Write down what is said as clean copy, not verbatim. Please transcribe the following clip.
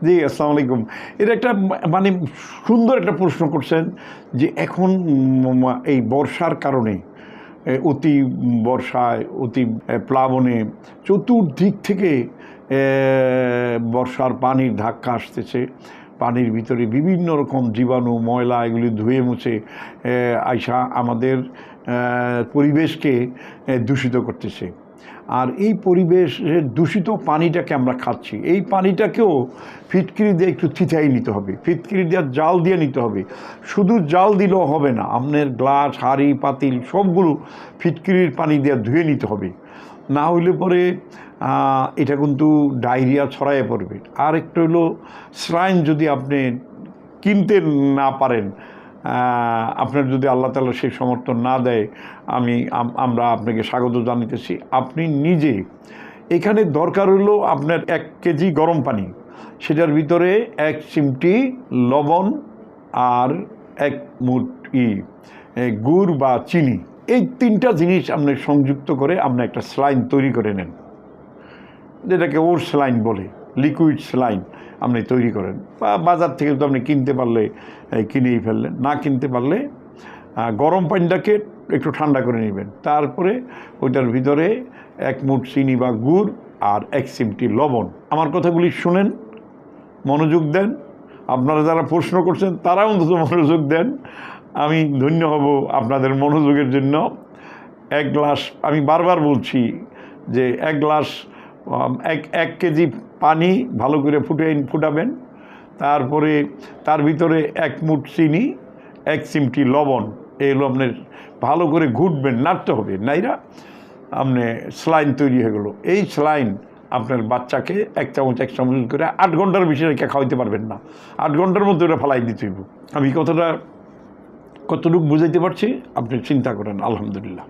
জি, আসসালামু আলাইকুম। এটা একটা মানে সুন্দর একটা প্রশ্ন করছেন যে এখন এই বর্ষার কারণে অতি বর্ষায়, অতি প্লাবনে চতুর্দিক থেকে বর্ষার পানির ধাক্কা আসতেছে। পানির ভিতরে বিভিন্ন রকম জীবাণু, ময়লা এগুলি ধুয়ে মুছে আইসা আমাদের পরিবেশকে দূষিত করতেছে। আর এই পরিবেশের দূষিত পানিটাকে আমরা খাচ্ছি, এই পানিটাকেও ফিটকিরি দিয়ে একটু থিতাই নিতে হবে, ফিটকিরি দিয়ে জাল দিয়ে নিতে হবে। শুধু জাল দিলেও হবে না, আপনার গ্লাস, হাঁড়ি, পাতিল সবগুলো ফিটকিরির পানি দিয়ে ধুয়ে নিতে হবে। না হইলে পরে এটা কিন্তু ডায়রিয়া ছড়াইয়ে পড়বে। আর একটা হলো স্যালাইন, যদি আপনি কিনতে না পারেন, আপনার যদি আল্লাহ তাআলা সেই সমর্থন না দেয়, আমরা আপনাকে স্বাগত জানাতেছি। আপনি নিজে এখানে দরকার হলো আপনার 1 কেজি গরম পানি, সেটার ভিতরে 1 চিমটি লবণ আর 1 মুঠ গুড় বা চিনি, এই 3টা জিনিস আপনি সংযুক্ত করে আপনি একটা স্যালাইন তৈরি করে নেন, যেটাকে ওর স্যালাইন বলে, লিকুইড স্যালাইন আপনি তৈরি করেন। বা বাজার থেকে তো আপনি কিনতে পারলে কিনেই ফেললেন, না কিনতে পারলে গরম পানিটাকে একটু ঠান্ডা করে নেবেন। তারপরে ওইটার ভিতরে 1 মুঠ চিনি বা গুড় আর 1 চিমটি লবণ। আমার কথাগুলি শুনেন, মনোযোগ দেন। আপনারা যারা প্রশ্ন করছেন তারাও অন্তত মনোযোগ দেন। আমি ধন্য হব আপনাদের মনোযোগের জন্য। 1 গ্লাস, আমি বারবার বলছি যে 1 গ্লাস 1 কেজি পানি ভালো করে ফুটাবেন। তারপরে তার ভিতরে 1 মুঠ চিনি, 1 চিমটি লবণ, এগুলো আপনার ভালো করে ঘুটবেন, নাড়তে হবে, নাইরা আপনি স্যালাইন তৈরি হয়ে গেলো। এই স্যালাইন আপনার বাচ্চাকে 1 চামচ করে 8 ঘন্টার বেশি রেখে খাওয়াইতে পারবেন না। 8 ঘন্টার মধ্যে ওটা ফেলাই দিতে হইব। আমি কতটুকু বুঝাইতে পারছি আপনি চিন্তা করেন। আলহামদুলিল্লাহ।